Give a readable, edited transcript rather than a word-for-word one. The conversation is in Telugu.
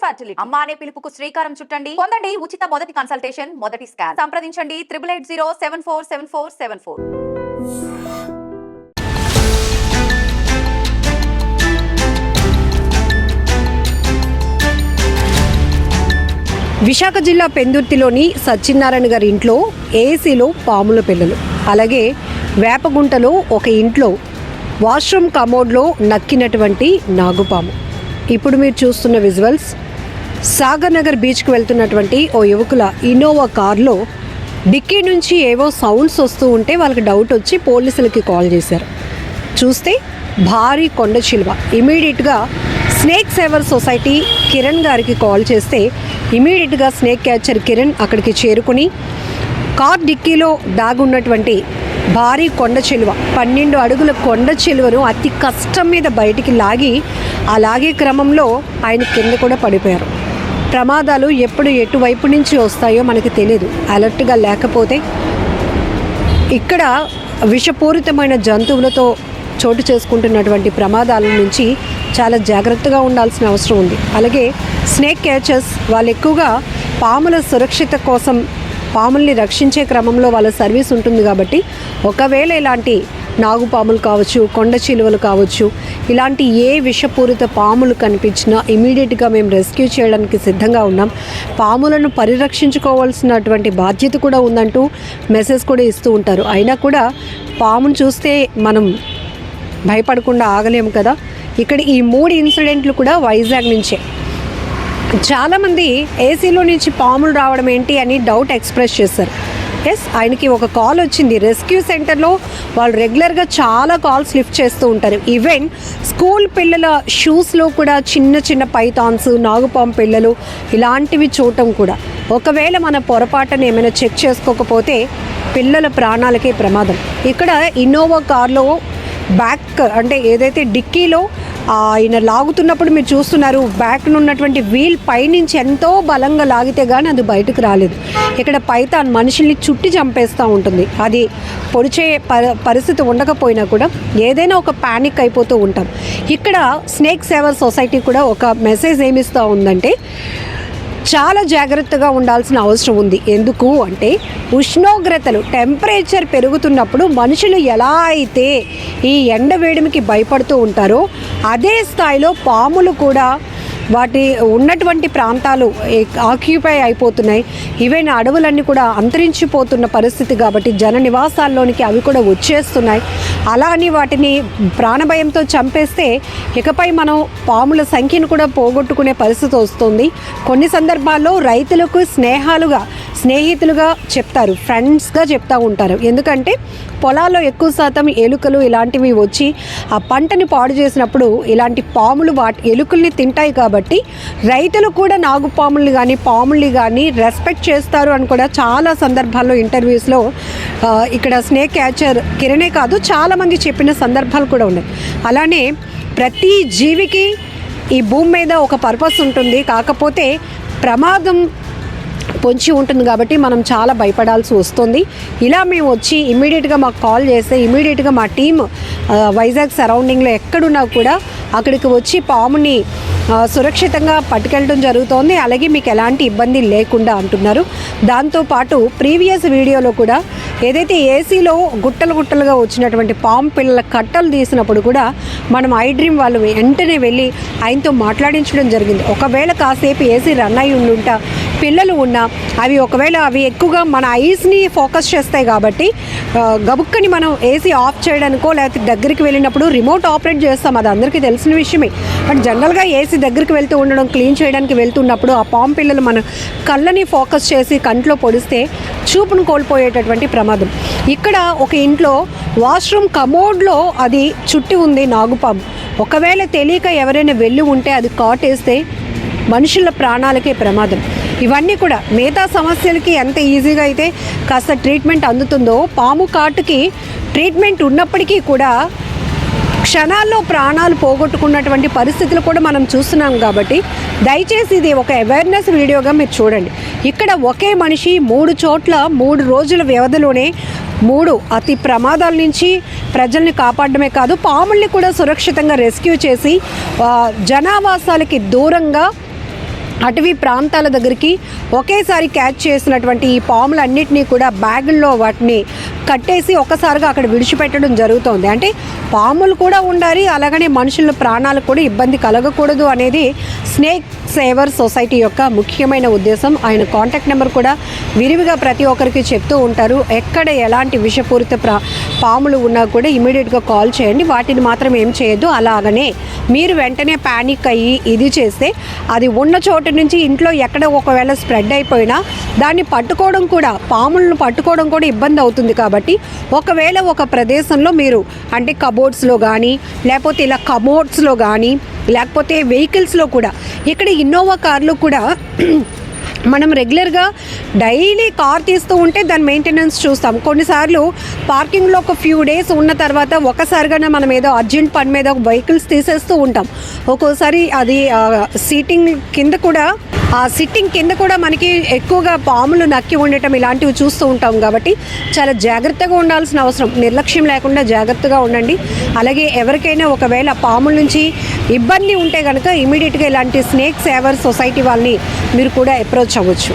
ఫెర్టిలిటీ అమ్మా అనే పిలుపుకు శ్రీకారం చుట్టండి. పొందండి ఉచిత మొదటి కన్సల్టేషన్, మొదటి స్కాన్. సంప్రదించండి 8880747474. విశాఖ జిల్లా పెందుర్తిలోని సత్యనారాయణ గారి ఇంట్లో ఏసీలో పాముల పిల్లలు, అలాగే వేపగుంటలో ఒక ఇంట్లో వాష్రూమ్ కమోడ్లో నక్కినటువంటి నాగుపాము. ఇప్పుడు మీరు చూస్తున్న విజువల్స్ సాగర్ నగర్ బీచ్కి వెళ్తున్నటువంటి ఓ యువకుల ఇన్నోవా కార్లో డిక్కీ నుంచి ఏవో సౌండ్స్ వస్తూ ఉంటే వాళ్ళకి డౌట్ వచ్చి పోలీసులకి కాల్ చేశారు. చూస్తే భారీ కొండ చిలువ. ఇమీడియట్గా స్నేక్ సేవర్ సొసైటీ కిరణ్ గారికి కాల్ చేస్తే ఇమీడియట్గా స్నేక్ క్యాచర్ కిరణ్ అక్కడికి చేరుకుని కార్ డిక్కీలో దాగున్నటువంటి భారీ కొండ చిలువ, 12 అడుగుల కొండ చిలువను అతి కష్టం మీద బయటికి లాగి ఆ లాగే క్రమంలో ఆయన కింద కూడా పడిపోయారు. ప్రమాదాలు ఎప్పుడు ఎటువైపు నుంచి వస్తాయో మనకి తెలియదు. అలర్ట్గా లేకపోతే ఇక్కడ విషపూరితమైన జంతువులతో చోటు చేసుకుంటున్నటువంటి ప్రమాదాల నుంచి చాలా జాగ్రత్తగా ఉండాల్సిన అవసరం ఉంది. అలాగే స్నేక్ క్యాచర్స్ వాళ్ళు ఎక్కువగా పాముల సురక్షిత కోసం, పాముల్ని రక్షించే క్రమంలో వాళ్ళ సర్వీస్ ఉంటుంది కాబట్టి ఒకవేళ ఇలాంటి నాగుపాములు కావచ్చు, కొండ చిలువలు కావచ్చు, ఇలాంటి ఏ విషపూరిత పాములు కనిపించినా ఇమీడియట్గా మేము రెస్క్యూ చేయడానికి సిద్ధంగా ఉన్నాం. పాములను పరిరక్షించుకోవాల్సినటువంటి బాధ్యత కూడా ఉందంటూ మెసేజ్ కూడా ఇస్తూ ఉంటారు. అయినా కూడా పామును చూస్తే మనం భయపడకుండా ఆగలేము కదా. ఇక్కడ ఈ 3 ఇన్సిడెంట్లు కూడా వైజాగ్ నుంచే. చాలామంది ఏసీలో నుంచి పాములు రావడం ఏంటి అని డౌట్ ఎక్స్ప్రెస్ చేశారు. ఆయనకి ఒక కాల్ వచ్చింది. రెస్క్యూ సెంటర్లో వాళ్ళు రెగ్యులర్గా చాలా కాల్స్ లిఫ్ట్ చేస్తూ ఉంటారు. ఈవెన్ స్కూల్ పిల్లల షూస్లో కూడా చిన్న చిన్న పైథాన్స్, నాగుపాము పిల్లలు ఇలాంటివి చూడటం కూడా. ఒకవేళ మన పొరపాటున ఏమైనా చెక్ చేసుకోకపోతే పిల్లల ప్రాణాలకే ప్రమాదం. ఇక్కడ ఇన్నోవా కార్లో బ్యాక్ అంటే ఏదైతే డిక్కీలో ఆయన లాగుతున్నప్పుడు మీరు చూస్తున్నారు, బ్యాక్ ఉన్నటువంటి వీల్ పైనుంచి ఎంతో బలంగా లాగితే కానీ అది బయటకు రాలేదు. ఇక్కడ పైథాన్ మనుషుల్ని చుట్టి చంపేస్తూ ఉంటుంది. అది పొడిచే పరిస్థితి ఉండకపోయినా కూడా ఏదైనా ఒక ప్యానిక్ అయిపోతూ ఉంటాం. ఇక్కడ స్నేక్ సేవర్ సొసైటీ కూడా ఒక మెసేజ్ ఏమిస్తూ ఉందంటే చాలా జాగ్రత్తగా ఉండాల్సిన అవసరం ఉంది. ఎందుకు అంటే ఉష్ణోగ్రతలు, టెంపరేచర్ పెరుగుతున్నప్పుడు మనుషులు ఎలా అయితే ఈ ఎండ వేడిమికి భయపడుతూ ఉంటారో అదే స్థాయిలో పాములు కూడా వాటి ఉన్నటువంటి ప్రాంతాలు ఆక్యుపై అయిపోతున్నాయి. ఈవెన్ అడవులన్నీ కూడా అంతరించిపోతున్న పరిస్థితి కాబట్టి జన నివాసాల్లోనికి అవి కూడా వచ్చేస్తున్నాయి. అలా అని వాటిని ప్రాణభయంతో చంపేస్తే ఇకపై మనం పాముల సంఖ్యను కూడా పోగొట్టుకునే పరిస్థితి వస్తుంది. కొన్ని సందర్భాల్లో రైతులకు స్నేహితులుగా చెప్తారు, ఫ్రెండ్స్గా చెప్తూ ఉంటారు. ఎందుకంటే పొలాల్లో ఎక్కువ శాతం ఎలుకలు ఇలాంటివి వచ్చి ఆ పంటని పాడు చేసినప్పుడు ఇలాంటి పాములు వాటి ఎలుకల్ని తింటాయి కాబట్టి రైతులు కూడా నాగుపాముల్ని కానీ పాముల్ని కానీ రెస్పెక్ట్ చేస్తారు అని కూడా చాలా సందర్భాల్లో ఇంటర్వ్యూస్లో ఇక్కడ స్నేక్ క్యాచర్ కిరణే కాదు చాలామంది చెప్పిన సందర్భాలు కూడా ఉన్నాయి. అలానే ప్రతి జీవికి ఈ భూమి మీద ఒక పర్పస్ ఉంటుంది. కాకపోతే ప్రమాదం పొంచి ఉంటుంది కాబట్టి మనం చాలా భయపడాల్సి వస్తుంది. ఇలా మేము వచ్చి ఇమ్మీడియట్గా మాకు కాల్ చేస్తే ఇమ్మీడియట్గా మా టీం వైజాగ్ సరౌండింగ్లో ఎక్కడున్నా కూడా అక్కడికి వచ్చి పాముని సురక్షితంగా పట్టుకెళ్ళడం జరుగుతోంది. అలాగే మీకు ఎలాంటి ఇబ్బంది లేకుండా అంటున్నారు. దాంతోపాటు ప్రీవియస్ వీడియోలో కూడా ఏదైతే ఏసీలో గుట్టలుగా వచ్చినటువంటి పాము పిల్లల కట్టలు తీసినప్పుడు కూడా మనం ఐ డ్రీమ్ వాళ్ళు వెంటనే వెళ్ళి ఆయనతో మాట్లాడించడం జరిగింది. ఒకవేళ కాసేపు ఏసీ రన్ అయి ఉండుంటా పిల్లలు ఉన్నా అవి ఎక్కువగా మన ఐస్ని ఫోకస్ చేస్తాయి కాబట్టి గబుక్కని మనం ఏసీ ఆఫ్ చేయడానికో లేకపోతే దగ్గరికి వెళ్ళినప్పుడు రిమోట్ ఆపరేట్ చేస్తాం, అది అందరికీ తెలిసిన విషయమే. బట్ జనరల్గా ఏసీ దగ్గరికి వెళ్తూ ఉండడం, క్లీన్ చేయడానికి వెళ్తున్నప్పుడు ఆ పాము పిల్లలు మన కళ్ళని ఫోకస్ చేసి కంట్లో పొడిస్తే చూపును కోల్పోయేటటువంటి ప్రమాదం. ఇక్కడ ఒక ఇంట్లో వాష్రూమ్ కమోడ్లో అది చుట్టి ఉంది నాగుపాము. ఒకవేళ తెలియక ఎవరైనా వెళ్ళి ఉంటే అది కాటేస్తే మనుషుల ప్రాణాలకే ప్రమాదం. ఇవన్నీ కూడా మిగతా సమస్యలకి ఎంత ఈజీగా అయితే కాస్త ట్రీట్మెంట్ అందుతుందో పాము కాటుకి ట్రీట్మెంట్ ఉన్నప్పటికీ కూడా క్షణాల్లో ప్రాణాలు పోగొట్టుకున్నటువంటి పరిస్థితులు కూడా మనం చూస్తున్నాం. కాబట్టి దయచేసి ఇది ఒక అవేర్నెస్ వీడియోగా మీరు చూడండి. ఇక్కడ ఒకే మనిషి 3 చోట్ల 3 రోజుల వ్యవధిలోనే 3 అతి ప్రమాదాల నుంచి ప్రజల్ని కాపాడడమే కాదు పాముల్ని కూడా సురక్షితంగా రెస్క్యూ చేసి జనావాసాలకి దూరంగా అటవీ ప్రాంతాల దగ్గరికి ఒకేసారి క్యాచ్ చేసినటువంటి ఈ పాములన్నిటినీ కూడా బ్యాగుల్లో వాటిని కట్టేసి ఒక్కసారిగా అక్కడ విడిచిపెట్టడం జరుగుతోంది. అంటే పాములు కూడా ఉండాలి, అలాగనే మనుషుల ప్రాణాలకు కూడా ఇబ్బంది కలగకూడదు అనేది స్నేక్ సేవర్ సొసైటీ యొక్క ముఖ్యమైన ఉద్దేశం. ఆయన కాంటాక్ట్ నెంబర్ కూడా విరివిగా ప్రతి ఒక్కరికి చెప్తూ ఉంటారు. ఎక్కడ ఎలాంటి విషపూరిత పాములు ఉన్నా కూడా ఇమీడియట్గా కాల్ చేయండి, వాటిని మాత్రం ఏం చేయొద్దు. అలాగనే మీరు వెంటనే ప్యానిక్ అయ్యి ఇది చేస్తే అది ఉన్న చోటు నుంచి ఇంట్లో ఎక్కడ ఒకవేళ స్ప్రెడ్ అయిపోయినా దాన్ని పట్టుకోవడం కూడా, పాములను పట్టుకోవడం కూడా ఇబ్బంది అవుతుంది. కాబట్టి ఒకవేళ ఒక ప్రదేశంలో మీరు అంటే కబోర్డ్స్లో కానీ, లేకపోతే ఇలా కమోడ్స్లో కానీ, లేకపోతే వెహికల్స్లో కూడా, ఇక్కడ ఇన్నోవా కార్లు కూడా మనం రెగ్యులర్గా డైలీ కార్ తీస్తూ ఉంటే దాని మెయింటెనెన్స్ చూస్తాం. కొన్నిసార్లు పార్కింగ్లో ఒక ఫ్యూ డేస్ ఉన్న తర్వాత ఒకసారిగానే మనం ఏదో అర్జెంట్ పని మీద వెహికల్స్ తీసేస్తూ ఉంటాం. ఒక్కోసారి అది సీటింగ్ కింద కూడా, ఆ సిట్టింగ్ కింద కూడా మనకి ఎక్కువగా పాములు నక్కి ఉండటం ఇలాంటివి చూస్తూ ఉంటాం. కాబట్టి చాలా జాగ్రత్తగా ఉండాల్సిన అవసరం, నిర్లక్ష్యం లేకుండా జాగ్రత్తగా ఉండండి. అలాగే ఎవరికైనా ఒకవేళ పాముల నుంచి ఇబ్బంది ఉంటే కనుక ఇమీడియట్గా ఇలాంటి స్నేక్ సేవర్ సొసైటీ వాళ్ళని మీరు కూడా అప్రోచ్ అవ్వచ్చు.